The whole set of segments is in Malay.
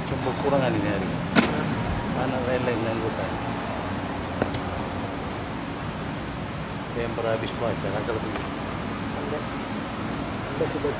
Coba kurangan ini hari. Mana lain-lain anggota. Yang berhabis baca kan kalau begitu. Anda sudah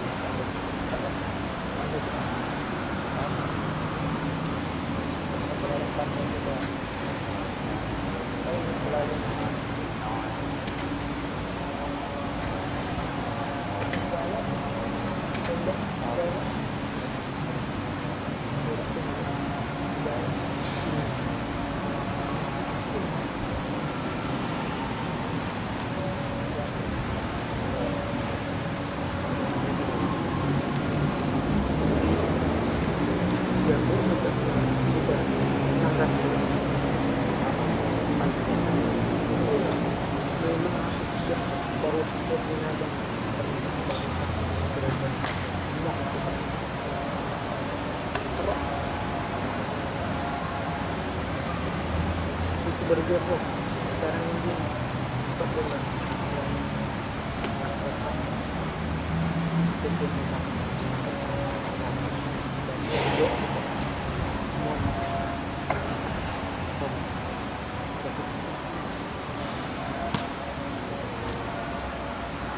bergerak sekarang ini stop dulu.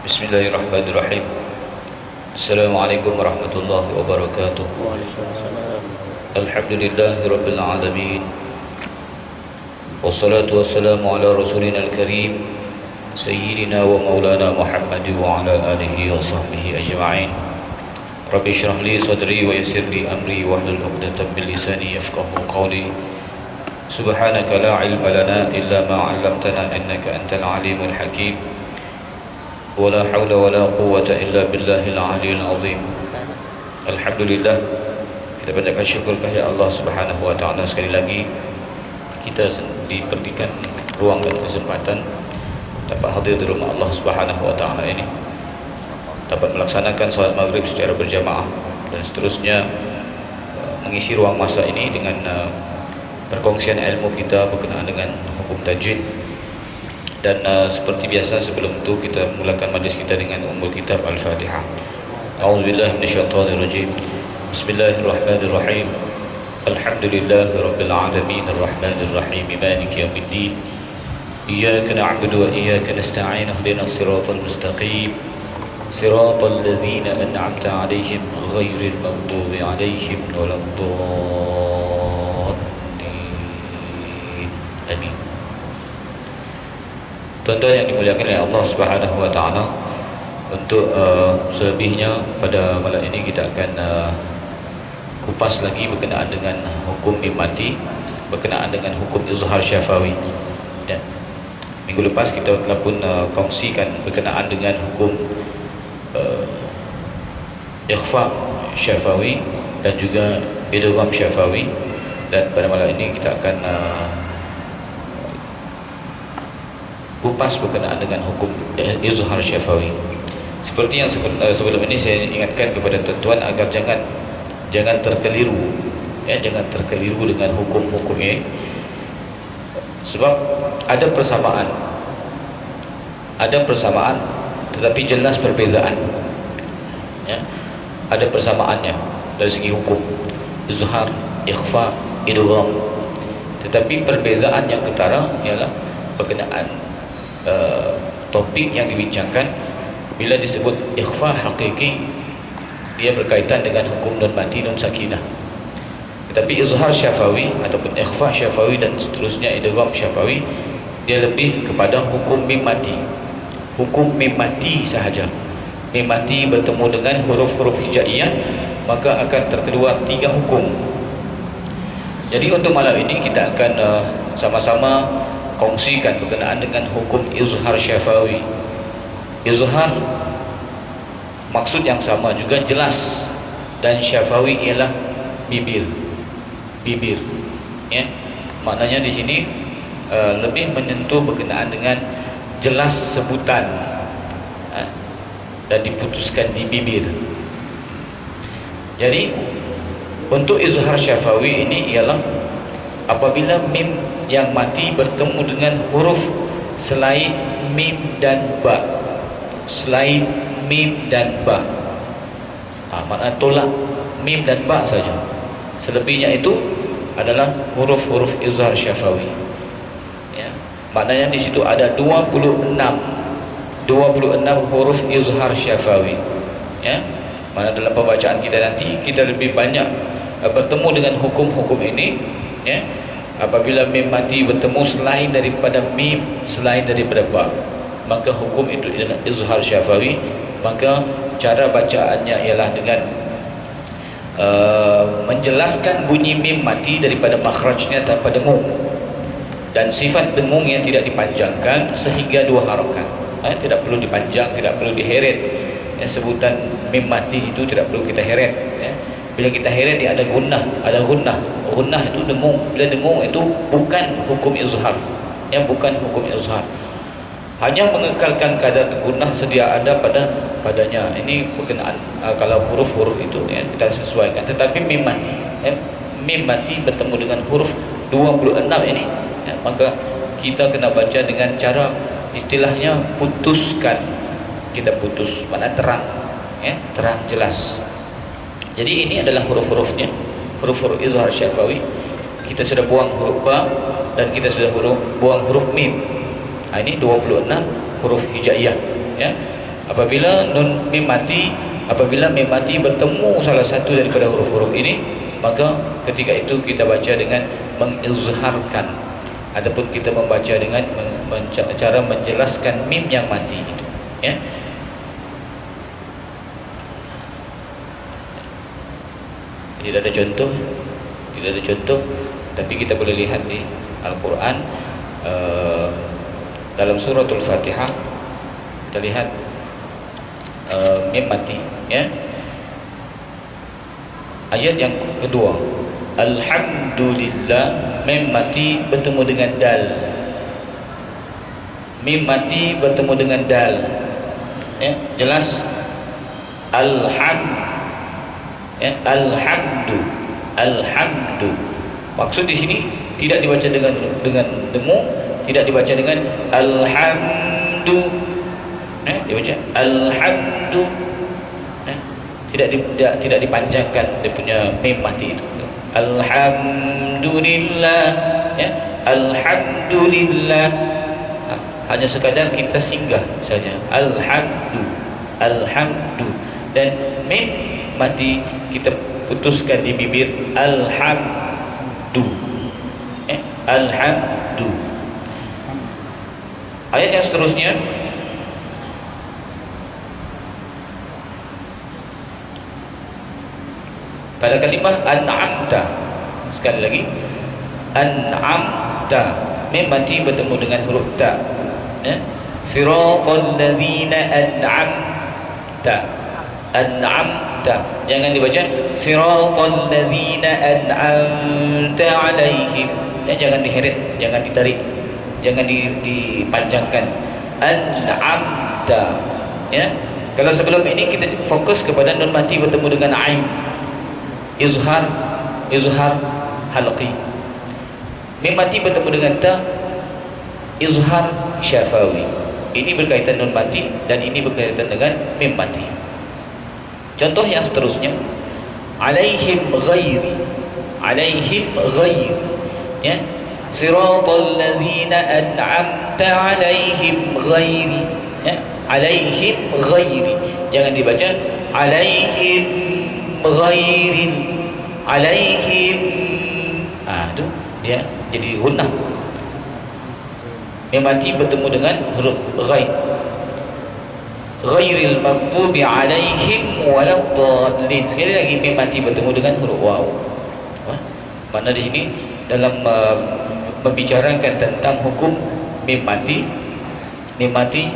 Bismillahirrahmanirrahim. Assalamualaikum warahmatullahi wabarakatuh. Waalaikumsalam. Alhamdulillahirabbil alamin. Wassalatu wassalamu ala rasulina al-karim sayyidina wa maulana Muhammad wa ala alihi wa sahbihi ajma'in. Rabbi shrah li sadri wa yassir li amri wahlul 'uqdatam min lisani yafqahu qawli. Subhanaka la ilma lana illa ma 'allamtana innaka antal alimul hakim. Wala hawla wala quwwata illa billahil aliyyil azim. Alhamdulillah, kita panjatkan syukur kepada Allah Subhanahu wa taala sekali lagi kita diberikan ruang dan kesempatan dapat hadir di rumah Allah Subhanahu wa taala ini, dapat melaksanakan salat maghrib secara berjamaah dan seterusnya mengisi ruang masa ini dengan perkongsian ilmu kita berkenaan dengan hukum tajwid. Dan seperti biasa sebelum itu kita mulakan majlis kita dengan ummul kitab Al-Fatihah. A'udzubillahi minasyaitonirrajim. Bismillahirrahmanirrahim. Alhamdulillahi rabbil alamin arrahmanir rahim maliki yaumiddin. Iyyaka na'budu wa iyyaka nasta'in ihdinas siratal mustaqim. Siratal ladzina an'amta 'alaihim ghairil maghdubi 'alaihim waladdallin. Amin. Tuan-tuan yang dimuliakan oleh Allah Subhanahu wa taala, untuk selebihnya pada malam ini kita akan kupas lagi berkenaan dengan hukum mim mati, berkenaan dengan hukum izhar syafawi. Ya. Minggu lepas kita telah pun kongsikan berkenaan dengan hukum ikhfa syafawi dan juga idgham syafawi, dan pada malam ini kita akan kupas berkenaan dengan hukum izhar syafawi. Seperti yang sebelum ini saya ingatkan kepada tuan-tuan agar jangan terkeliru, ya, jangan terkeliru dengan hukum-hukumnya, sebab ada persamaan tetapi jelas perbezaan, ya. Ada persamaannya dari segi hukum izhar, ikhfa, idgham, tetapi perbezaan yang ketara ialah berkenaan topik yang dibincangkan. Bila disebut ikhfa hakiki, dia berkaitan dengan hukum nun mati, nun sakinah. Tetapi izhar syafawi ataupun ikhfa syafawi dan seterusnya idgham syafawi, dia lebih kepada hukum mim mati. Hukum mim mati sahaja. Mim mati bertemu dengan huruf-huruf hijaiyah, maka akan terkeluar 3 hukum. Jadi untuk malam ini kita akan sama-sama kongsikan berkenaan dengan hukum izhar syafawi. Izhar maksud yang sama juga jelas, dan syafawi ialah bibir, ya. Maknanya di sini lebih menyentuh berkenaan dengan jelas sebutan, dan diputuskan di bibir. Jadi untuk izhar syafawi ini ialah apabila mim yang mati bertemu dengan huruf selain mim dan ba, selain mim dan ba. Makna tolak mim dan ba saja. Selebihnya itu adalah huruf-huruf izhar syafawi. Ya. Maknanya di situ ada 26 huruf izhar syafawi. Ya. Mana dalam pembacaan kita nanti kita lebih banyak bertemu dengan hukum-hukum ini, ya. Apabila mim mati bertemu selain daripada mim, selain daripada ba, maka hukum itu adalah izhar syafawi. Maka cara bacaannya ialah dengan menjelaskan bunyi mim mati daripada makhrajnya tanpa dengung, dan sifat dengung yang tidak dipanjangkan sehingga 2 harakat. Tidak perlu dipanjang, tidak perlu diheret. Ya, sebutan mim mati itu tidak perlu kita heret. Ya. Bila kita heret dia ada gunnah, ada gunnah. Gunnah itu dengung. Bila dengung itu bukan hukum izhar. Yang bukan hukum izhar. Hanya mengekalkan kadar gunnah sedia ada padanya. Ini berkenaan kalau huruf-huruf itu ya, kita sesuaikan. Tetapi mim mati bertemu dengan huruf 26 ini, ya, maka kita kena baca dengan cara istilahnya putuskan. Kita putus, mana terang, ya, terang jelas. Jadi ini adalah huruf-hurufnya, huruf-huruf izhar syafawi. Kita sudah buang huruf ba dan kita sudah buang huruf mim. Ini 26 huruf hijaiyah, ya. Apabila mim mati bertemu salah satu daripada huruf-huruf ini, maka ketika itu kita baca dengan mengizharkan, ataupun kita membaca dengan cara menjelaskan mim yang mati itu, ya. Tidak ada contoh, tapi kita boleh lihat di Al-Quran. Dalam suratul Fatihah kita lihat mim mati, ya. Ayat yang kedua, alhamdulillah, mim mati bertemu dengan dal. Mim mati bertemu dengan dal, ya, jelas. Ya, alhamdu. Maksud di sini tidak dibaca dengan dengung, tidak dibaca dengan alhamdu, dibaca alhamdu, tidak dipanjangkan dia punya mim mati itu. Alhamdulillah, ya, alhamdulillah. Hanya sekadar kita singgah saja, alhamdu, dan mim mati kita putuskan di bibir, alhamdu, alhamdu. Ayat yang seterusnya, pada kalimah an'amta, sekali lagi an'amta, mim mati bertemu dengan huruf ta, ya. Siratal ladzina an'amta, jangan dibaca siratal ladzina an'amta alaihim, ya, jangan diheret, jangan ditarik, jangan dipanjangkan. An'amta, ya. Kalau sebelum ini kita fokus kepada nun mati bertemu dengan ain, izhar halqi. Mim mati bertemu dengan ta, izhar syafawi. Ini berkaitan nun mati dan ini berkaitan dengan mim mati. Contoh yang seterusnya, alaihim ghairi, ya. Siratal ladzina an'amta alaihim ghairi, ya. Alaihim ghairi, jangan dibaca alaihim ghairin, alaihim, itu dia jadi gunnah. Mim mati bertemu dengan huruf ghain, ghairil maghdubi alaihim waladdallin. Sekali lagi mim mati bertemu dengan huruf waw. Mana di sini dalam membicarakan tentang hukum mim mati. Mim mati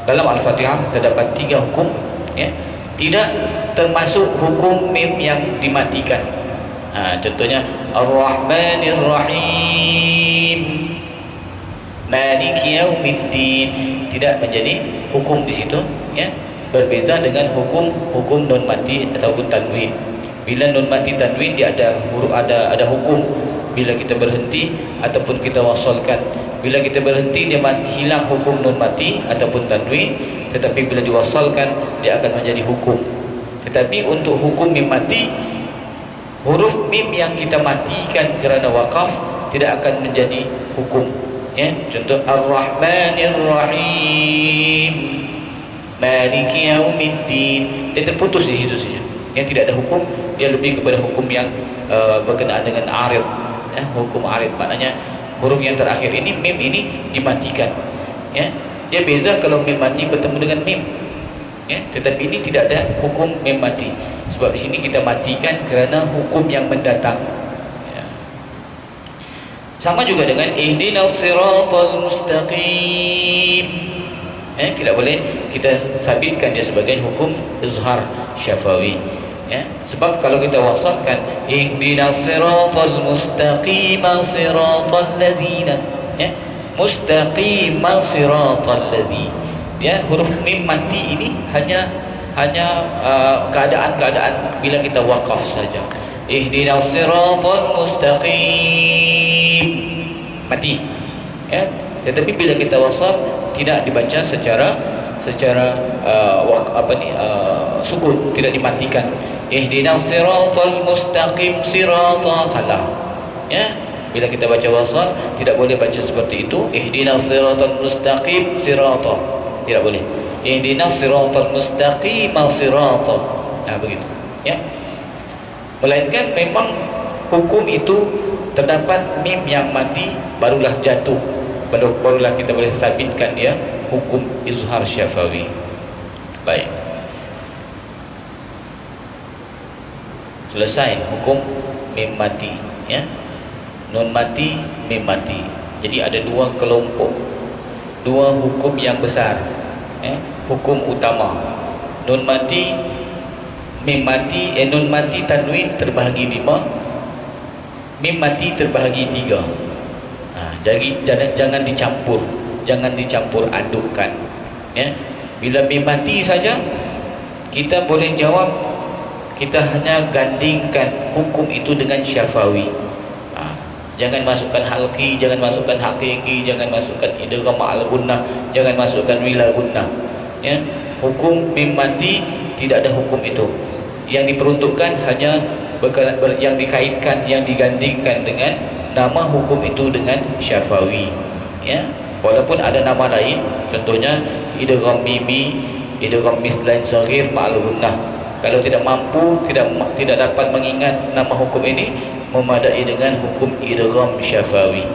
dalam Al-Fatihah terdapat 3 hukum, ya. Tidak termasuk hukum mim yang dimatikan. Contohnya Ar-Rahmanir Rahim, Maliki Yaumiddin, tidak menjadi hukum di situ, ya. Berbeza dengan hukum nun mati ataupun tanwin. Bila nun mati tanwin dia ada hukum. Bila kita berhenti ataupun kita wasalkan, bila kita berhenti dia hilang hukum nun mati ataupun tanwin, tetapi bila diwasalkan dia akan menjadi hukum. Tetapi untuk hukum mim mati Huruf mim yang kita matikan kerana wakaf tidak akan menjadi hukum. Ya, contoh Ar-Rahmanir Rahim, Maliki Yaumiddin, dia terputus di situ saja. Yang tidak ada hukum, dia lebih kepada hukum yang berkenaan dengan arid. Ya, hukum arid maknanya huruf yang terakhir ini, mim ini dimatikan. Ya, dia beza kalau mim mati bertemu dengan mim. Ya, tetapi ini tidak ada hukum mim mati. Sebab di sini kita matikan kerana hukum yang mendatang. Ya. Sama juga dengan ihdinas siratal mustaqim. Tidak boleh kita sabitkan dia sebagai hukum izhar syafawi. Ya, sebab kalau kita wasafkan ihdinas siratal mustaqim siratal ladzina, ya, mustaqim siratal ladzina, ya, huruf mim mati ini hanya keadaan-keadaan bila kita wakaf saja. Ihdinas siratal mustaqim mati, ya. Tetapi bila kita wasaf tidak dibaca secara sukun, tidak dimatikan. Ihdinas siratal mustaqim sirata, salah. Ya, bila kita baca wasaf tidak boleh baca seperti itu. Ihdinas siratal mustaqim sirata, tidak boleh. Ihdinas siratal mustaqim sirata. Nah, begitu. Ya. Melainkan memang hukum itu terdapat mim yang mati barulah jatuh. Barulah kita boleh sabitkan dia hukum izhar syafawi. Baik. Selesai hukum mim mati, ya. Nun mati, mim mati. Jadi ada dua kelompok, dua hukum yang besar. Hukum utama. Nun mati, mim mati, nun mati tanwin terbahagi 5, mim mati terbahagi 3. Jadi jangan dicampur adukkan. Ya, bila mim mati saja kita boleh jawab, kita hanya gandingkan hukum itu dengan syafawi. Jangan masukkan halqi, jangan masukkan haqiqi, jangan masukkan idgham al-gunnah, jangan masukkan wila gunnah. Ya, hukum mim mati tidak ada hukum itu. Yang diperuntukkan hanya yang dikaitkan, yang digandingkan dengan nama hukum itu dengan syafawi. Ya, walaupun ada nama lain, contohnya idgham mimi, idgham mislain saghir ma'al gunnah. Kalau tidak mampu, tidak dapat mengingat nama hukum ini, memadai dengan hukum idgham syafawi.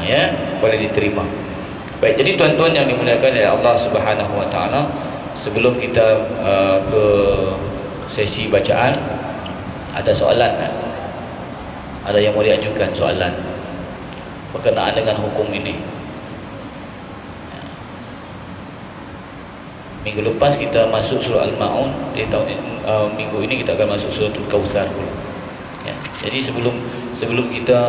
Ya, boleh diterima. Baik, jadi tuan-tuan yang dimuliakan oleh Allah Subhanahu wa taala, sebelum kita ke sesi bacaan, ada soalan tak? Ada yang mau diajukan soalan berkenaan dengan hukum ini? Minggu lepas kita masuk surah Al-Ma'un, di minggu ini kita akan masuk surah Al-Kautsar. Ya, jadi sebelum kita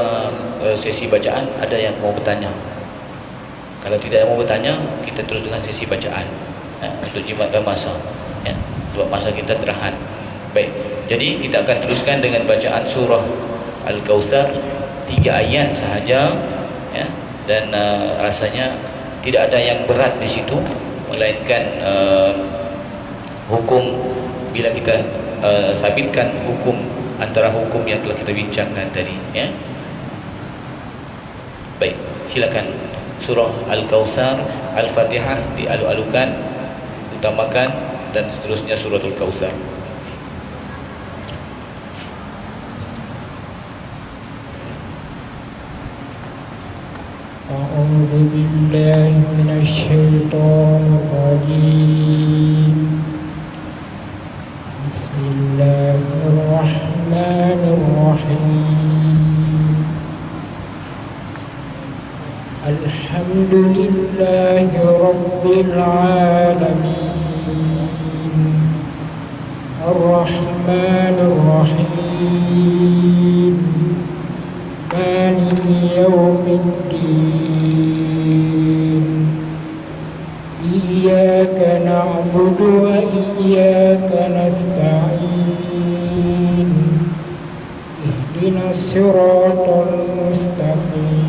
sesi bacaan, ada yang mau bertanya? Kalau tidak yang mau bertanya, kita terus dengan sesi bacaan, ya, untuk jimatkan masa, ya, sebab masa kita terahan. Baik, jadi kita akan teruskan dengan bacaan surah Al-Kautsar, 3 ayat sahaja, ya, dan rasanya tidak ada yang berat di situ, melainkan hukum bila kita sabitkan hukum antara hukum yang telah kita bincangkan tadi. Ya. Baik, silakan. Surah Al-Kautsar, Al-Fatihah dialu-alukan, utamakan, dan seterusnya surah Al-Kautsar. أعوذ بالله من الشيطان الرجيم. بسم الله الرحمن الرحيم. الحمد لله رب العالمين. الرحمن الرحيم. مالك يوم الدين. إياك نعبد وإياك نستعين. اهدنا الصراط المستقيم.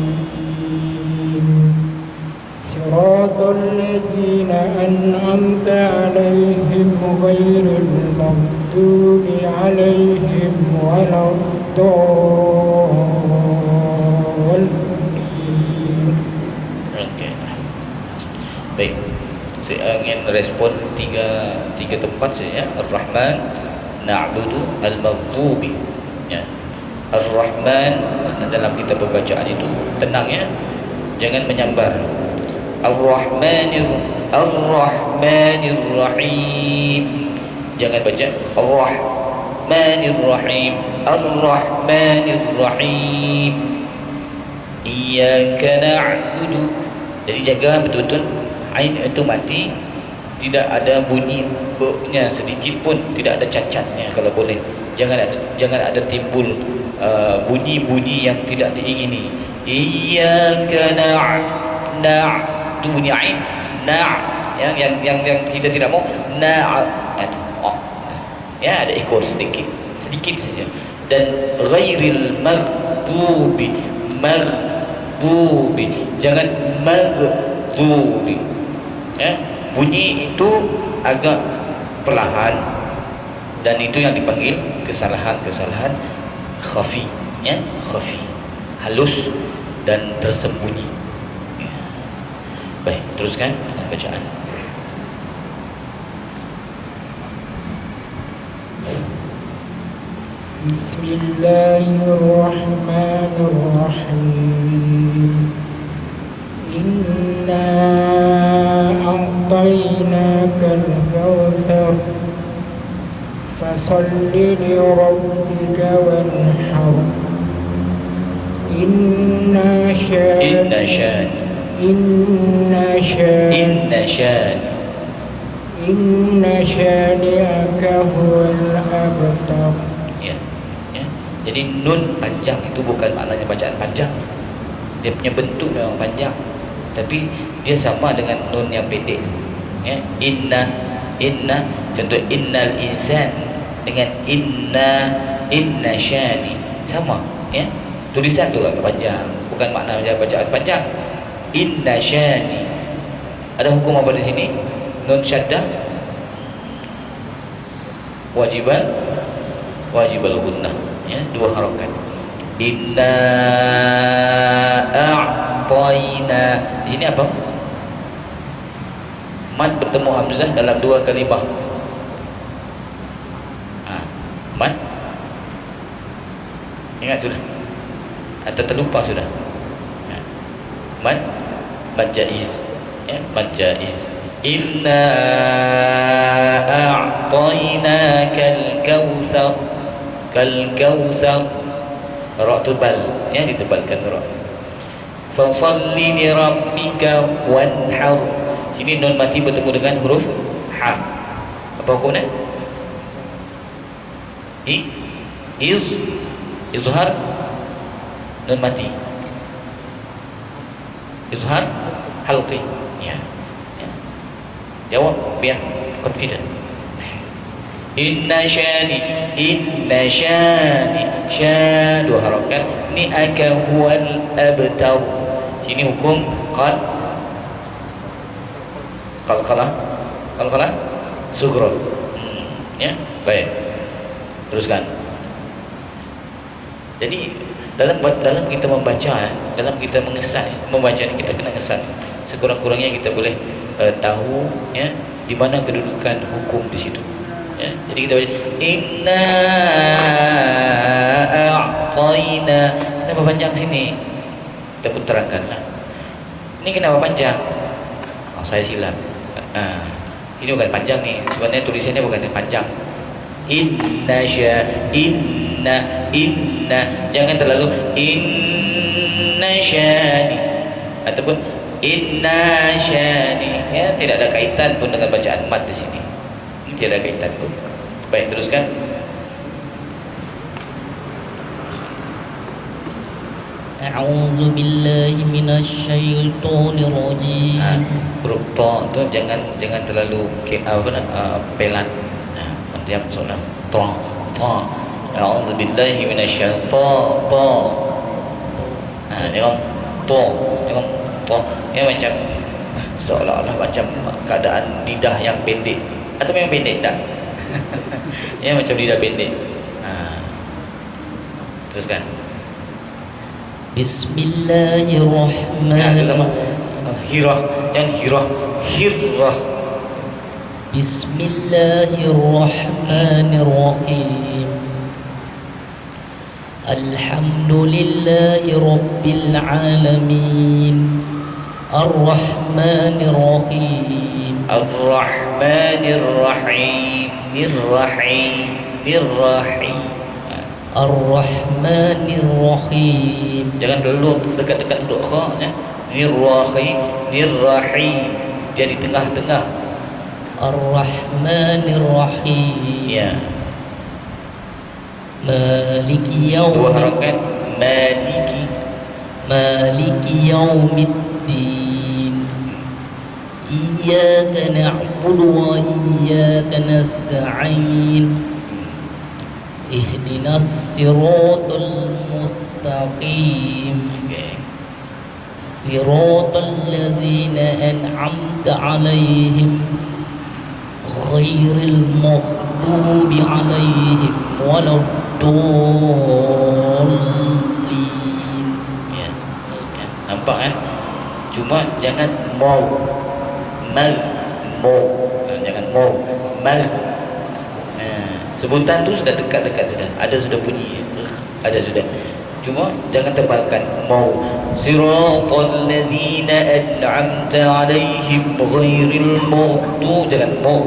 صراط الذين أنعمت عليهم غير المغضوب عليهم ولا الضالين. Okey. Baik. Saya ingin respon tiga tempat saja. Ar-Rahman, na'budu, al-maghdubi. Ya. Ar-Rahman dalam kita pembacaan itu tenang ya. Jangan menyambar. Ar-Rahmanir Rahim. Jangan baca Ar-Rahmanir Rahim. Ar-Rahmanir Rahim. Iyyaka na'budu. Jadi jaga betul-betul ain itu mati, tidak ada bunyi be-nya sedikit pun, tidak ada cacatnya kalau boleh. Jangan ada timbul bunyi-bunyi yang tidak diingini. Iyyaka itu bunyi ain, yang kita tidak mau ya ada ekor sedikit saja. Dan ghairil maghdubi, jangan maghdubi ya. Bunyi itu agak perlahan, dan itu yang dipanggil kesalahan khafi ya, khafi, halus dan tersembunyi ya. Baik, teruskan bacaan. Bismillahirrahmanirrahim. Inna a'tainakal kautsar fasalli li rabbika wanhar. Inna syani'aka huwal abtar. Ya. Jadi nun panjang itu bukan maknanya bacaan panjang. Dia punya bentuk memang panjang, tapi dia sama dengan nun yang pendek. Ya, inna, contoh innal insan dengan inna syani sama. Ya, tulisan tu agak panjang, bukan maknanya bacaan panjang. Inna syani. Ada hukum apa di sini? Nun syaddah wajibal gunnah. Ya, dua harakat. Inna a'tayna. Di sini apa? Mad bertemu hamzah dalam dua kalimah. Mad. Ingat sudah? Atau terlupa sudah? Mad jaiz. Ya, mad jaiz. Inna a'tainakal kautsar. Ra tebal ya, ditebalkan ra. Fasalli li rabbika wanhar. Sini nun mati bertemu dengan huruf ha. Apa hukumnya? Izhar nun mati. Izhar halqi. Ya. Jawab biar confident. Inna syani dua harakat. Ni aka huwal abtar. Sini hukum qalqalah sughra. Ya, baik. Teruskan. Jadi dalam kita membaca, dalam kita mengesan, membaca ini kita kena ngesan. Sekurang-kurangnya kita boleh tahu ya di mana kedudukan hukum di situ. Ya, jadi kita baca inna a'tayna. Kenapa panjang sini? Kita pun terangkanlah. Ini kenapa panjang? Oh, saya silap. Ini bukan panjang nih. Sebenarnya tulisannya bukan panjang. Inna. Jangan terlalu inna syani ataupun inna syani. Ya, tidak ada kaitan pun dengan bacaan mad di sini. Tidak ada kaitan pun. Baik, teruskan. A'udzu billahi minasyaitonir rajim. Huruf ta tu jangan terlalu pelan. Diam solat. Ta. A'udzu billahi minasyaitonir. Tengok ta. Ini macam seolah-olah macam keadaan lidah yang pendek. Atau memang pendek tak? Ya, macam lidah pendek. Teruskan. Bismillahirrahmanirrahim. Itu sama. Hirah, yang hirah. Bismillahirrahmanirrahim. Alhamdulillahi rabbil alamin. Ar-Rahmanir-Rahim. Ar-Rahmanir-Rahim. Nirrahim. Ar-Rahmanir-Rahim. Jangan terlalu dekat-dekat duduk kha ya. Nirrahim. Dia di tengah-tengah. Ar-Rahmanir-Rahim. Ya. Maliki Dua yaumiddin. harakat. Maliki yaumiddin. Iyyaka na'budu wa iyyaka nasta'in. Ihdinas siratal mustaqim. Okey. Siratal ladzina an'amta 'alaihim ghairil maghdubi 'alaihim waladdallin. Ya. Nampak kan? Cuma jangan mau. Jangan mau. Sebutan tu sudah dekat-dekat sudah. Ada sudah bunyi. Ada sudah. Cuma jangan tebalkan mau. Siratal ladzina an'amta 'alaihim ghairil maghdubi, jangan mau.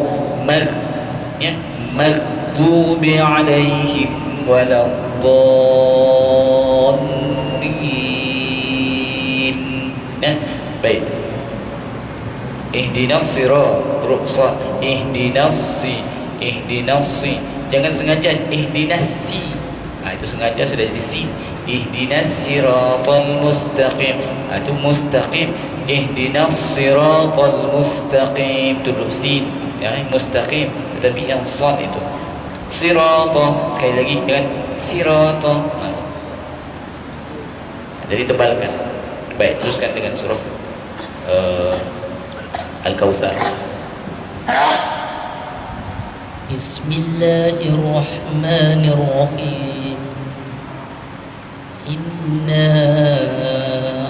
Ya, maghdubi 'alaihim waladdallin. Ya, baik. Ihdinas sirat, ruqsat. Ihdinas jangan sengaja ihdinas si. Itu sengaja sudah jadi si. Ihdinas siratal mustaqim. Itu mustaqim. Ihdinas siratal mustaqim. Itu sin. Ya, mustaqim. Tetapi yang sad itu. Sirata. Sekali lagi jangan sirata. Jadi tebalkan. Baik, teruskan dengan surah Al-Kautsar. Bismillahirrahmanirrahim. Inna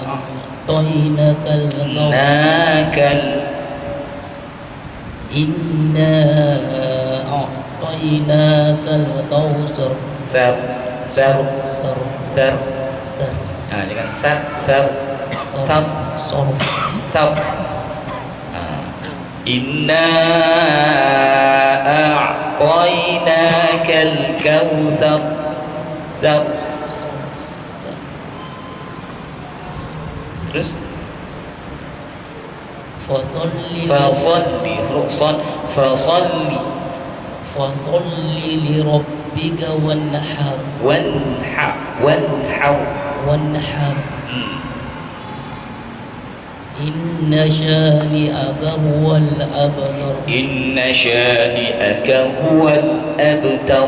a'tainakal kautsar. Inna a'tainakal kautsar. Sar. Dengan sar. Inna a'tainakal kautsar. Terus fasalli ruqsan fasalli li rabbika wanhar inna shani'aka huwal abtar. Inna shani'aka huwal abtar.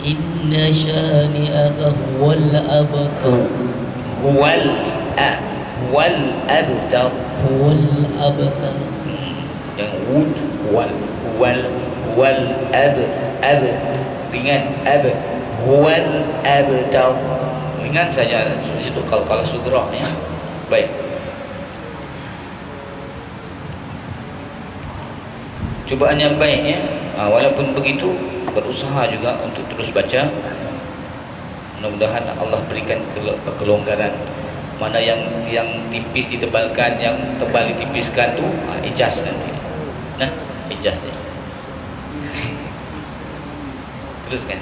Inna shani'aka huwal abtar. Huwal abtar. Huwal abtar. Yang huwal ab ringan huwal abtar. Ringan saja di situ kalau sugra ya. Baik. Cubaan yang baik ya. Walaupun begitu berusaha juga untuk terus baca. Mudah-mudahan Allah berikan kelonggaran. Mana yang tipis ditebalkan, yang tebal ditipiskan tu ijaz nanti. Nah, ijaz dia. Teruskan.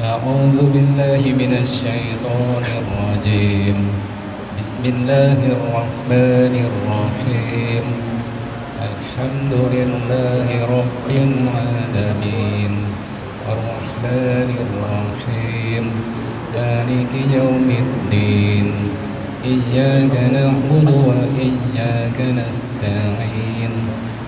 أعوذ بالله من الشيطان الرجيم بسم الله الرحمن الرحيم الحمد لله رب العالمين الرحمن الرحيم مالك يوم الدين إياك نعبد وإياك نستعين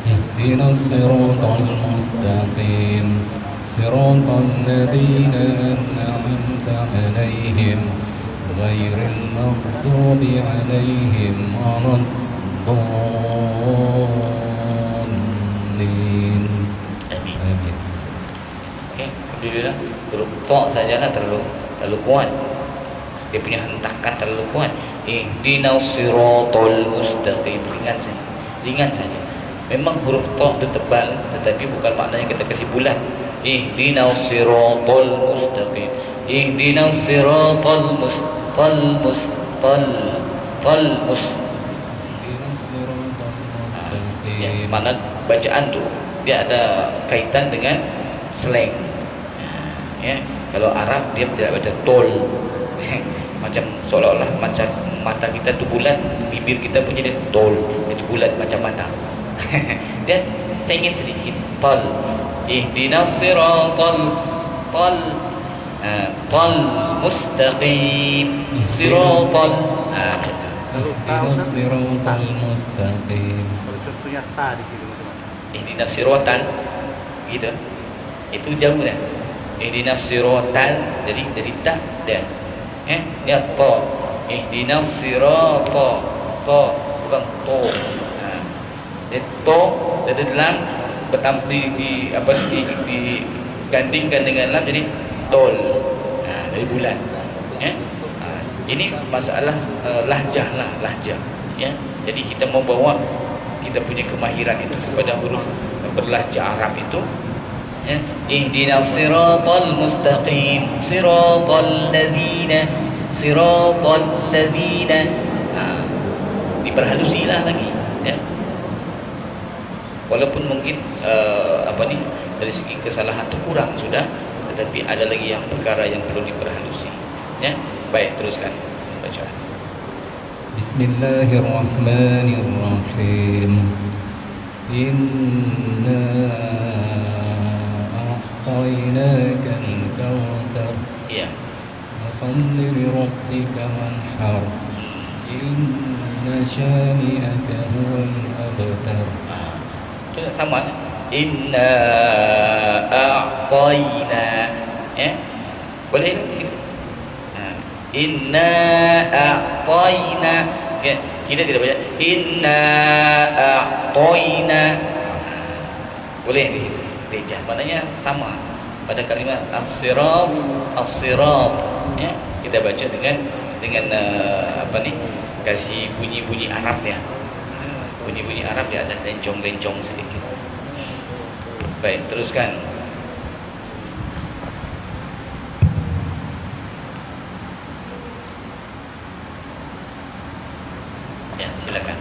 اهدنا الصراط المستقيم صراط الذين أنعمت عليهم غير المغضوب عليهم ولا الضالين. آمين. Dia bilang huruf ta sajalah terlalu kuat. Dia punya hentakan terlalu kuat. Ihdinas siratal mustaqim, ringan saja. Memang huruf ta itu tebal, tetapi bukan maknanya kita kasih bulat. Ihdinas siratal mustaqim, ihdinas siratal ya, mana bacaan tu dia ada kaitan dengan slang. Ya, kalau Arab dia tidak baca tol. Macam seolah-olah macam mata kita tu bulat, bibir kita punya dia tol, itu bulat macam mata. Dia sengit sedikit tol. Ihdinas siratal tal mustaqim siratal Ihdinas siratal mustaqim. Kalau contohnya ta di situ macam-macam. ihdinas siratal gitu. Itu jauh dah. Ihdinas siratal jadi ta dah. Dia ta. Ihdinas siratal ta bukan to. Dia to dari dalam digandingkan dengan lam jadi tol. Dari bulan. Ini masalah lahjah. Ya. Jadi kita mau bawa kita punya kemahiran itu kepada huruf berlahjah Arab itu. Ya. Ihdinas siratal mustaqim siratal ladzina diperhalusilah lagi, ya. Walaupun mungkin dari segi kesalahan itu kurang sudah, tetapi ada lagi yang perkara yang perlu diperhalusi, ya. Baik, teruskan bacaan. Bismillahirrahmanirrahim. Inna a'tainakal kautsar. Ya. Fasalli li rabbika wanhar. Inna syani'aka huwal abtar. Itu sama. Inna a'tayna, ya. Boleh gitu. Inna a'tayna, ya. Kita tidak baca inna a'tayna. Boleh di situ. Rejah maknanya sama pada kalimat as-sirat, ya. Kita baca dengan kasih bunyi-bunyi Arab, ya. Bunyi-bunyi Arab ya, ada lencong-lencong sedikit. Baik, teruskan. Ya, silakan.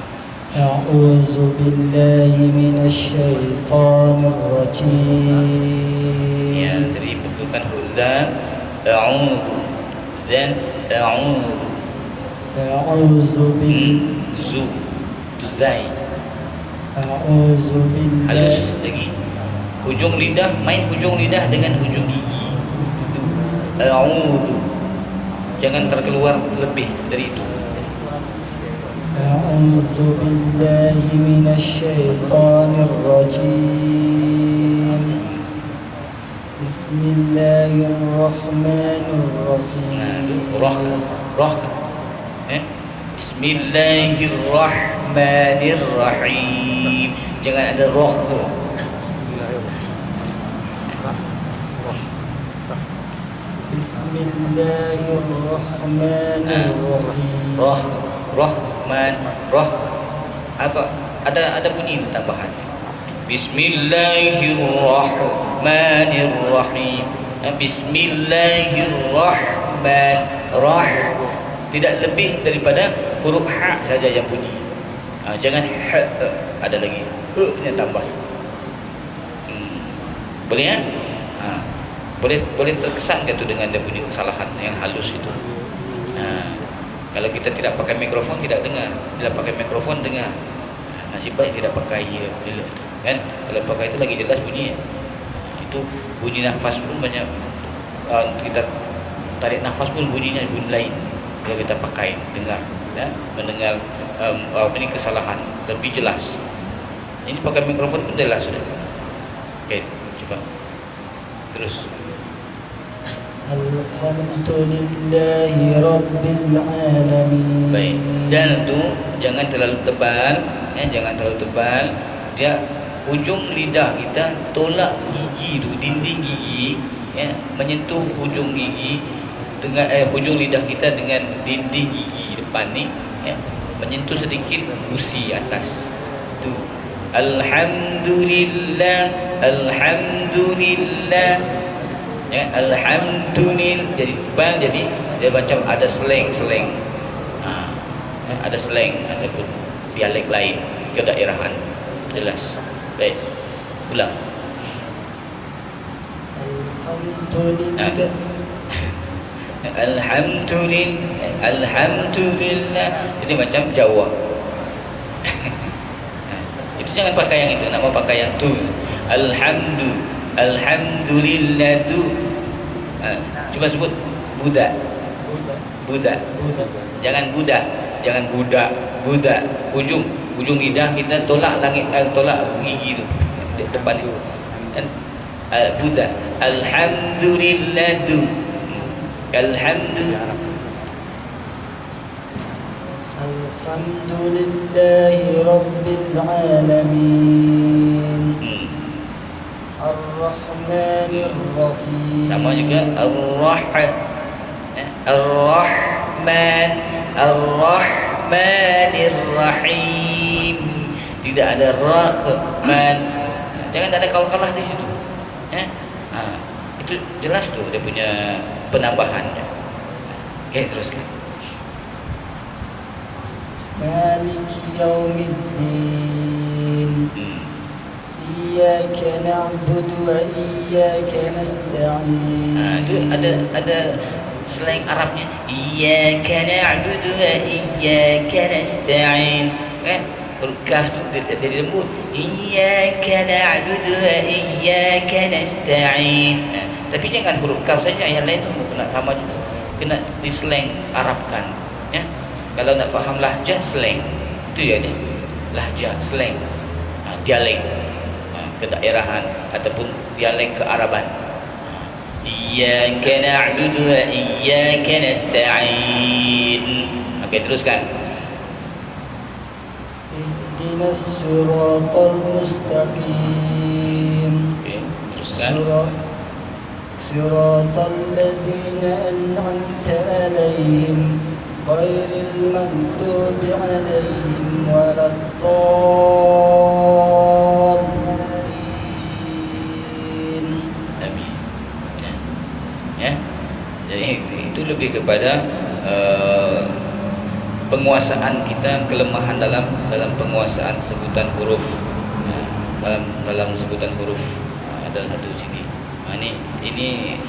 A'udzu billahi minasy syaithanir rajim. Ya, jadi betulkan huruf dan a'udzu dan a'udzu. A'udzu bil Zu tu zai. A'udzu Halus billahi lagi. Hujung lidah, main hujung lidah dengan hujung gigi. A'udzu. Jangan terkeluar lebih dari itu. A'udzu billahi minasy syaithanir rajim. Bismillahirrahmanirrahim. Roh. Bismillahirrahmanirrahim. Jangan ada roh. Bismillahirrahmanirrahim. Rahman. Apa? Ada bunyi tambahan. Bismillahirrahmanirrahim. Bismillahirrahmanirrahim. Tidak lebih daripada huruf ha saja yang bunyi. Jangan ha, ada lagi nya tambah. Boleh, ya? Boleh terkesan ke tu dengan dia punya kesalahan yang halus itu. Kalau kita tidak pakai mikrofon tidak dengar, bila pakai mikrofon dengar. Nasib baik tidak pakai kan? Kalau pakai itu lagi jelas bunyi. Itu bunyi nafas pun banyak, kita tarik nafas pun bunyinya bunyi lain. Kalau kita pakai dengar, ya, mendengar ini kesalahan lebih jelas. Ini pakai mikrofon pun jelas sudah. Okey, coba terus. Alhamdulillahi Rabbil Alamin. Baik, dan tu jangan terlalu tebal, ya, jangan terlalu tebal. Dia ujung lidah kita tolak gigi tu, dinding gigi ya, menyentuh hujung gigi dengan hujung lidah kita dengan dinding gigi depan ni, ya, menyentuh sedikit gusi atas. Tu alhamdulillah, alhamdulillah, ya, alhamdulillah. Jadi bang, jadi dia macam ada slang-slang, ya, ada slang ataupun dialek lain kedaerahan. Jelas. Baik, ulang. Alhamdulillah. Alhamdulillah, alhamdulillah. Jadi macam Jawa. Itu jangan pakai yang itu, nak mau pakai yang tu. Alhamdulillah tu. Cuba sebut Buddha. Buddha. Jangan Buddha, jangan Buddha. Buddha. Ujung lidah kita tolak langit, tolak gigi tu depan itu. Dan Buddha. Alhamdulillah tu. Alhamdulillah. Alhamdulillahi Rabbil Alamin. Ar-Rahmanir Rahim. Sama juga Ar-Rahman, Ar-Rahmanir Rahim. Tidak ada Rahman. Jangan ada kalah di situ. Ya? Itu jelas tuh dia punya penambahannya. Oke, teruskan. Maliki Yaumiddin. Iyyaka na'budu wa iyyaka nasta'in. Itu ada slang Arabnya. Iyyaka na'budu wa iyyaka nasta'in. Kan? Huruf kaf tu dari lembut. Iyyaka na'budu wa iyyaka nasta'in. Tapi jangan huruf kaf saja, yang lain tu kena sama juga. Kena dislang Arabkan, ya. Kalau nak faham lahjah, slang. Itu ya dia. Lahjah, slang. Dialek kedaerahan ataupun dialek kearaban. Iyyaka na'budu wa iyyaka nasta'in. Okey, teruskan. Ihdinas siratal mustaqim. Okey, teruskan. Siratal ladzina an'amta 'alaihim ghairil maghdubi 'alaihim waladdallin. Amin. Ya. Jadi itu lebih kepada penguasaan kita, kelemahan dalam penguasaan sebutan huruf. Dalam sebutan huruf ada satu sini. Ini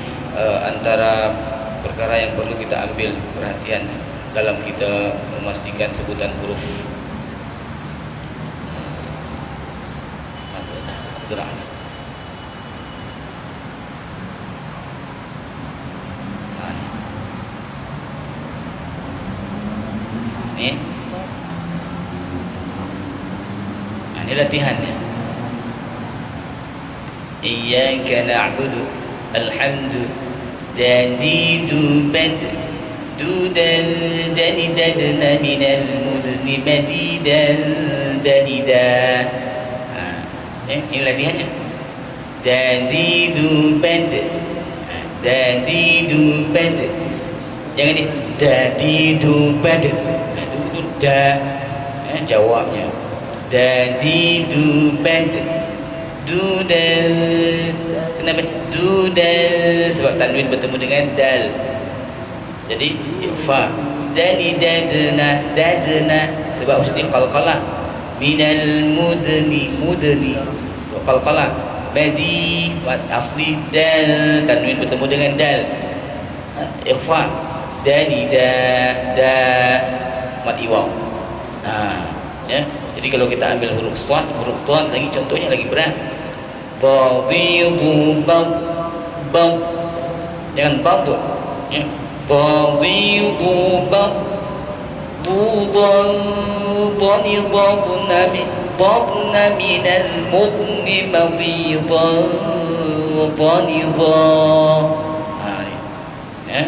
antara perkara yang perlu kita ambil perhatian dalam kita memastikan sebutan huruf. Gerak. Ini latihannya. Iyyaka na'budu, alhamdu, dadidu bad, dudan danidadna minal mudni badidan danida. Ini latihannya. Dadidu bad, dadidu bad. Jangan ni dadidu bad. Itu da, jawabnya. Dadidu bad. Dudan. Kenapa dudan? Sebab tanwin bertemu dengan dal. Jadi ikhfa. Dani dadna, dadna. Sebab maksudnya qalqalah. Minal mudni, mudni. Qalqalah. Badi asli dal, tanwin bertemu dengan dal. Ikhfa. Dani da mad iwaw. Ya. Jadi kalau kita ambil huruf sad lagi, contohnya lagi berat. Fadhidu bab, jangan bab tu, ya. Fadhidu bab, ضبنا من المغن مضيضا ضنضا. Ya.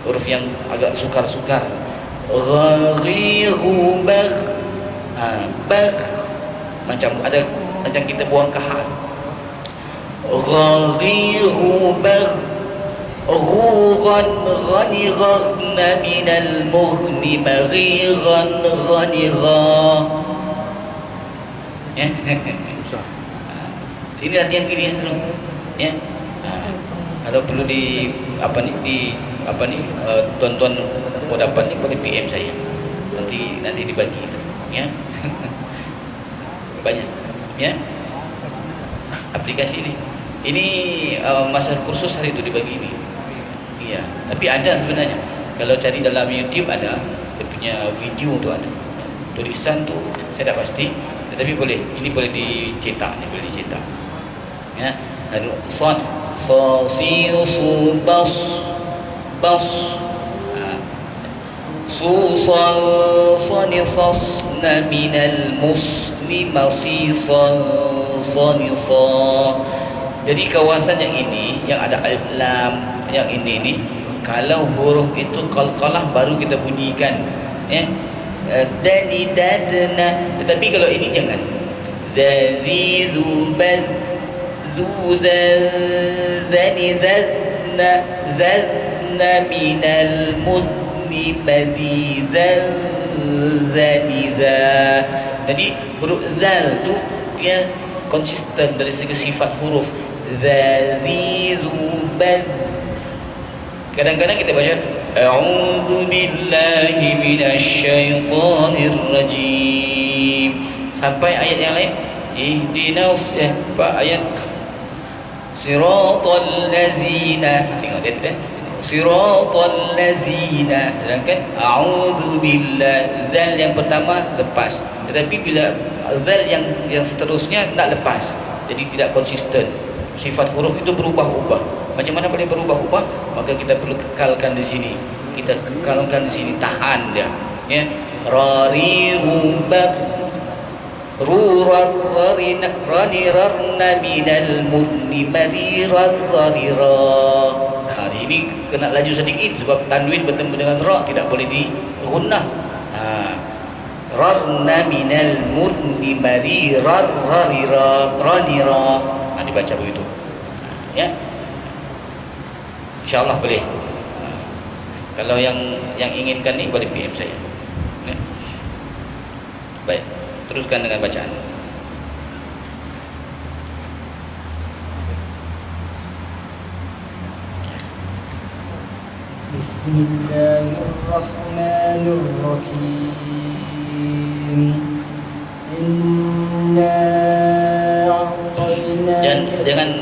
Huruf yang agak sukar-sukar. Ghaghighu bagh, bagh macam ada, macam kita buang kahar. غغيغ بغ غوغا غنغغن من المغن مغيغا غنغا. Ya. Ini latihan gini ya, ya. Kalau perlu di tuan-tuan mau dapat ni boleh PM saya. Nanti dibagi ya. Banyak ya. Aplikasi ini. Ini masa kursus hari itu dibagi ini. Iya, tapi ada sebenarnya. Kalau cari dalam YouTube ada, dia punya video tu ada. Tulisan tu saya tak pasti, tetapi boleh. Ini boleh dicetak, Ya. Lalu sad si su bas su san sasna minal muslim sisan sanisa. Jadi kawasan yang ini yang ada alif lam yang ini ni, kalau huruf itu qalqalah baru kita bunyikan ya. Dani dadna, tetapi kalau ini jangan. Dari zubad dani dadna minal mudni madidan zanida. Jadi huruf zal tu dia konsisten dari segi sifat huruf. Dari zubad. Kadang-kadang kita baca a'udzu billahi minasyaitonir rajim sampai ayat yang lain ihdinas ayat siratal ladzina, tengok dia tu siratal ladzina, sedangkan a'udzu billahi zal yang pertama lepas, tetapi bila zal yang seterusnya tak lepas, jadi tidak konsisten. Sifat huruf itu berubah-ubah. Macam mana boleh berubah-ubah? Maka kita perlu kekalkan di sini. Kita kekalkan di sini, tahan dia. Ya. Rari rubat rurat rarina ranirarna minal mudni marirat rarira. Di sini kena laju sedikit sebab tanwin bertemu dengan ra, tidak boleh di gunnah. Rarna minal mudni marirat rarira ranira. Dibaca begitu. Ya. InsyaAllah boleh. Kalau yang inginkan ni boleh PM saya. Ya. Baik, teruskan dengan bacaan. Bismillahirrahmanirrahim. Inna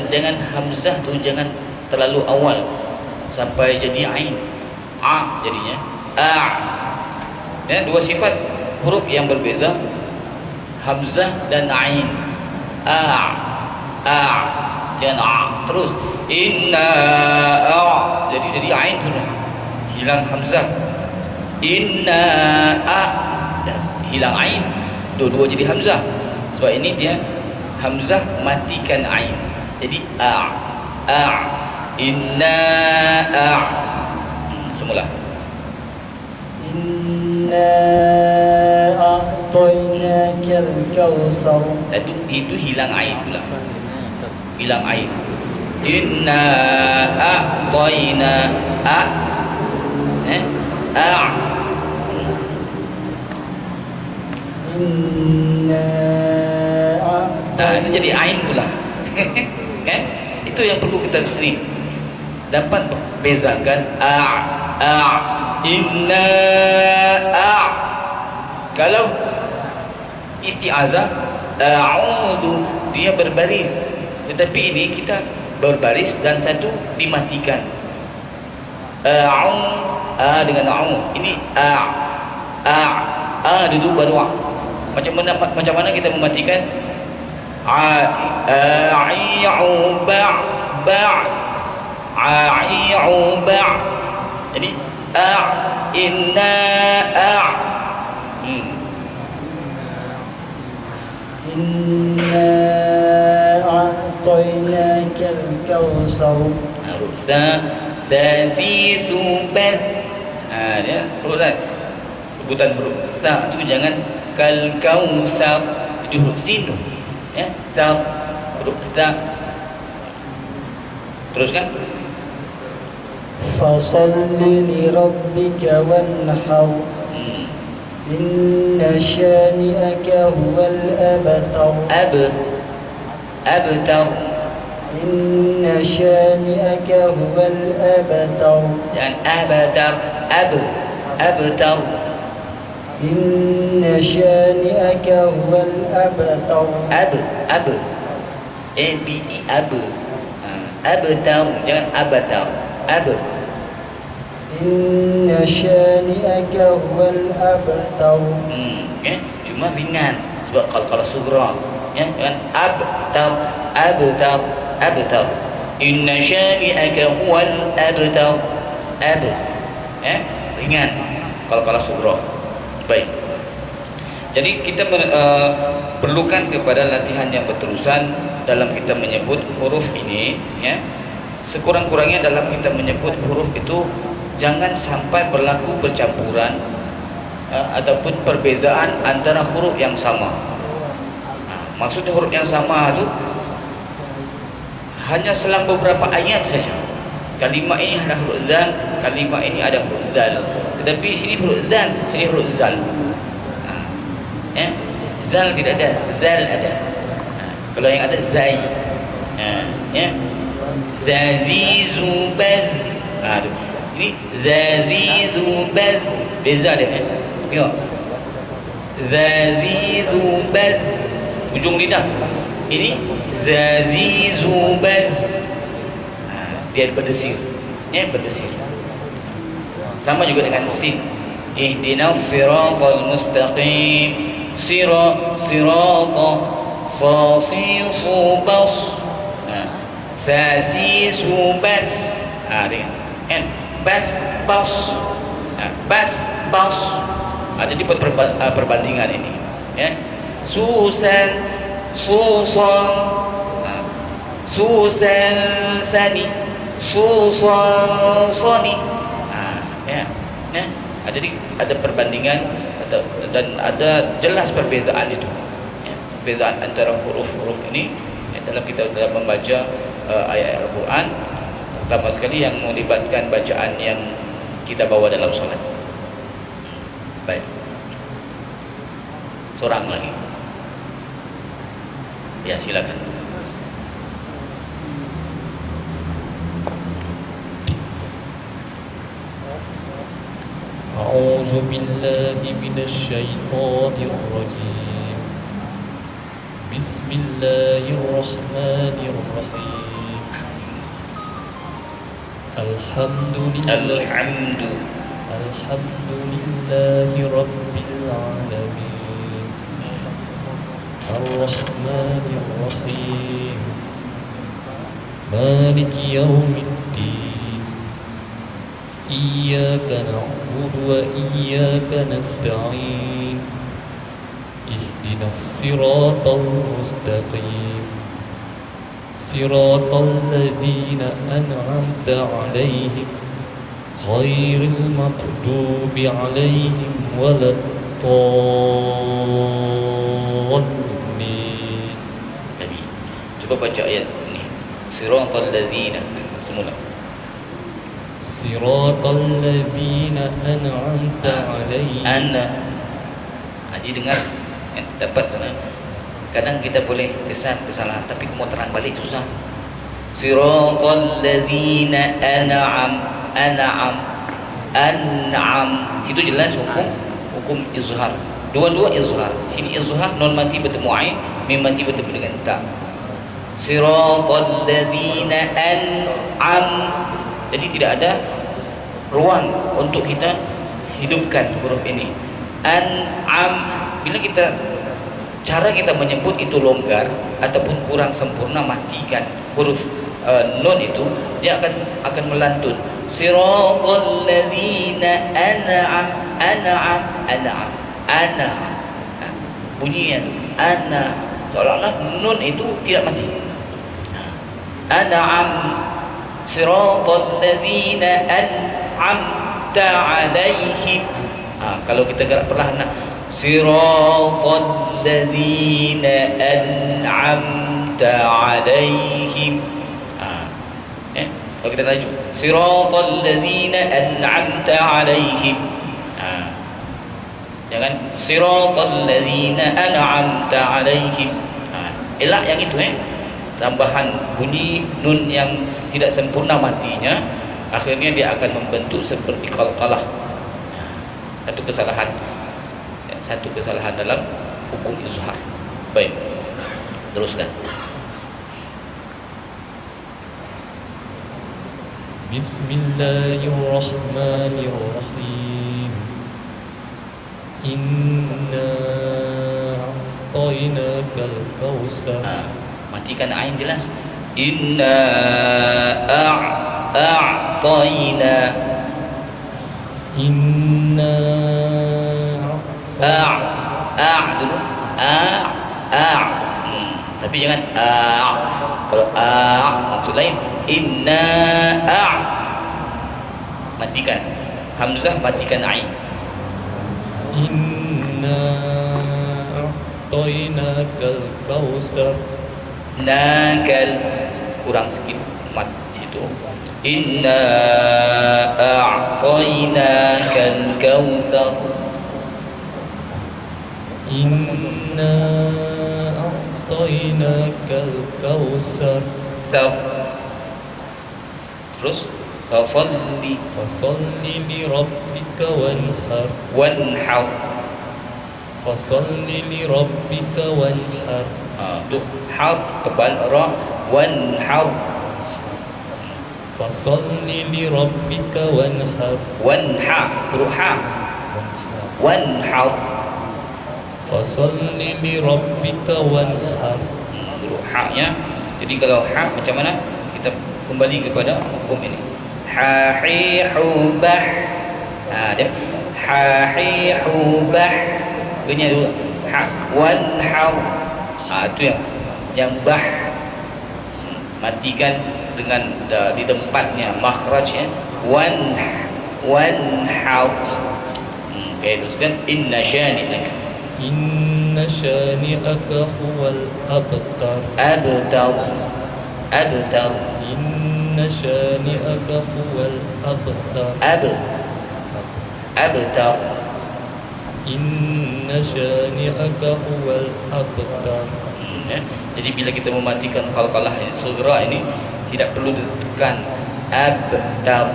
Jangan hamzah tu jangan terlalu awal sampai jadi ain. Jadinya ya, dua sifat huruf yang berbeza, hamzah dan ain. Jangan terus inna jadi ain sudah hilang hamzah. Inna hilang ain, dua-dua jadi hamzah. Sebab ini dia hamzah matikan ain, jadi inna semula. Inna a'tainakal kautsar. Itu hilang ain pula, hilang ain. Inna a'taina Inna itu jadi ain pula. Kan? Itu yang perlu kita sini dapat bezakan inna kalau isti'azah a'udzu dia berbaris, tetapi ini kita berbaris dan satu dimatikan. Dengan ini duduk baru macam mana kita mematikan jadi inna Inna a'tainakal kautsar. huruf si subat. Dia huruf sebutan huruf ta itu jangan kal kausar, itu huruf sin tu ya, ta huruf ta Teruskan. Fasalli li rabbika wanhar. Inna syani'aka huwal abtar. Abtar. Inna syani'aka huwal abtar. Jangan abtar. Abtar. Inna syani'aka huwal abtar. Abtar. Jangan abatar. Inna syani'aka huwal abtar. Ya, cuma ringan sebab kalau sugra ya kan abtar. Inna syani'aka huwal abtar. Ya, ringan kalau sugra. Baik. Jadi kita perlukan kepada latihan yang berterusan dalam kita menyebut huruf ini ya. Sekurang-kurangnya dalam kita menyebut huruf itu jangan sampai berlaku percampuran ataupun perbezaan antara huruf yang sama. Maksudnya huruf yang sama itu hanya selang beberapa ayat saja. Kalimah ini ada huruf zal, kalimah ini ada huruf zal. Tetapi sini huruf zal, sini huruf zal. Zal tidak ada, zal ada. Kalau yang ada zai. Ya. Zazi zubaz. Ini zazi zubaz. Beza dia. Tengok. Zazi zubaz. Ujung lidah. Ini zazi zubaz. Dia berdesir. Ya, berdesir. Sama juga dengan sin. Ihdinas siratal mustaqim. Sirata sasi subas. Sasi subas. Dengan n bas bas. Bas bas. Jadi perbandingan ini ya. Susan susan susan sani susan sani. Ya. Jadi ada perbandingan dan ada jelas perbezaan itu ya, perbezaan antara huruf-huruf ini ya, dalam kita dalam membaca ayat Al-Quran, pertama sekali yang melibatkan bacaan yang kita bawa dalam salat. Baik, seorang lagi ya, silakan. أعوذ بالله من الشيطان الرجيم بسم الله الرحمن الرحيم الحمد لله رب العالمين الرحمن الرحيم مالك يوم الدين إياك نعبد وإياك نستعين اهدنا الصراط المستقيم صراط الذين أنعمت عليهم غير المغضوب عليهم ولا الضالين. Coba baca ayat ini. Siratal ladzina semula. Siratal ladzina an'amta 'alaihim. Haji dengar dapat sana. Kadang kita boleh kesan kesalahan tapi mau terang balik susah. Siratal ladzina an'am. Situ jelas hukum izhar. Dua-dua izhar. Sini izhar non mati bertemu ain, mim mati bertemu dengan ta. Siratal ladzina an'am. Jadi tidak ada ruang untuk kita hidupkan huruf ini. An'am. Bila kita cara kita menyebut itu longgar ataupun kurang sempurna, matikan huruf nun itu, dia akan melantun. Siratal ladzina an'am. Bunyinya itu ana, seolah-olah nun itu tidak mati. An'am. Siratal ladzina an'amta 'alaihim. Kalau kita gerak perlahan, siratal ladzina an'amta 'alaihim. kita laju. Siratal ladzina an'amta 'alaihim. Jangan siratal ladzina an'amta 'alaihim. Elak yang itu tambahan bunyi nun yang tidak sempurna matinya, akhirnya dia akan membentuk seperti qalqalah. Satu kesalahan dalam hukum izhar. Baik, teruskan. Bismillahirrahmanirrahim. Inna a'tainakal kautsar. Matikan ain jelas. Inna a'tayna. Inna Dulu. Tapi jangan kalau maksud lain. Inna matikan hamzah, matikan ain. Inna a'tainakal kautsar. Nakal kurang sikit mat situ. Inna a'tainakal kautsar. Inna a'tainakal kautsar. Terus fasalli Fasalli li rabbika wanhar. wanhar. Fasalli li rabbika wanhar. Tu harf tebal ra wanhar. Fasalli li rabbika wanhar. Wanha huruf ha. Wanhar Fasalli li rabbika wanhar. huruf ha nya. Jadi kalau ha macam mana? Kita kembali kepada hukum ini. Ha hi hu bah. Dia ha hi hu bah. Bunyi dulu. Ha wanhar. Itu yang bah. Matikan dengan di tempatnya makhrajnya wanhar. Okey, teruskan inna syani'aka. Inna syani'aka huwal abtar. Abtar. Inna syani'aka huwal abtar. Abtar. Inna syani'aka huwal abtar. Jadi bila kita mematikan qalqalah sughra ini tidak perlu ditekan abtar.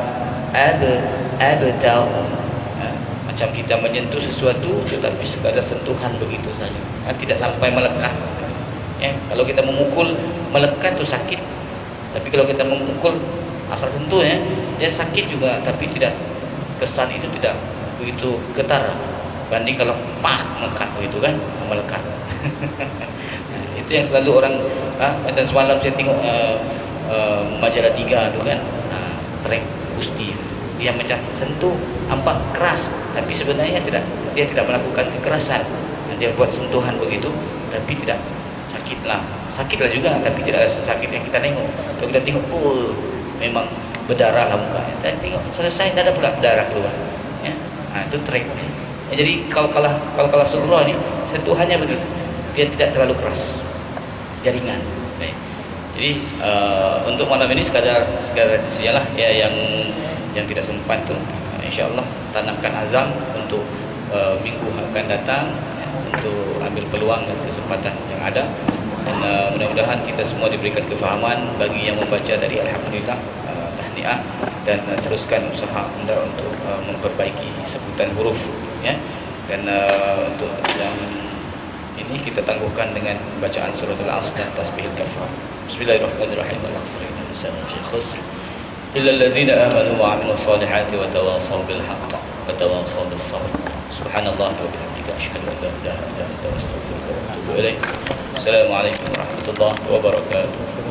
Macam kita menyentuh sesuatu tetapi sekadar sentuhan begitu saja, tidak sampai melekat. Kalau kita memukul melekat tu sakit, tapi kalau kita memukul asal sentuh dia sakit juga, tapi tidak, kesan itu tidak begitu getar banding kalau pak melekat begitu kan, melekat. Itu yang selalu orang macam semalam saya tengok majalah 3 tu kan, trek Gusti, dia macam sentuh nampak keras tapi sebenarnya dia tidak melakukan kekerasan, dia buat sentuhan begitu tapi tidak sakitlah juga, tapi tidak sesakit yang kita tengok. Kalau kita tengok memang berdarah lah muka, dan tengok selesai tak ada pula berdarah keluar itu trek. Jadi kalau kalah surah ni sentuhannya begitu, dia tidak terlalu keras, jaringan. Jadi untuk malam ini sekadar sialah yang tidak sempat tu, insyaallah tanamkan azam untuk minggu akan datang, untuk ambil peluang dan kesempatan yang ada, dan mudah-mudahan kita semua diberikan kefahaman. Bagi yang membaca dari alhamdulillah, tahniah, dan teruskan usaha anda untuk memperbaiki sebutan huruf dan untuk yang ini kita tangguhkan dengan bacaan surah Al-Asr dan tasbih al-kafar. Bismillahirrahmanirrahim. Al-Asr innal insana lafi khusr illa alladhina amanu wa 'amilus solihati wa tawassaw bil haqq wa tawassaw bis sabr. Subhanallahi wa bihamdihi asyhadu an la ilaha illa anta astaghfiruka wa atubu ilaik. Assalamualaikum warahmatullahi wabarakatuh.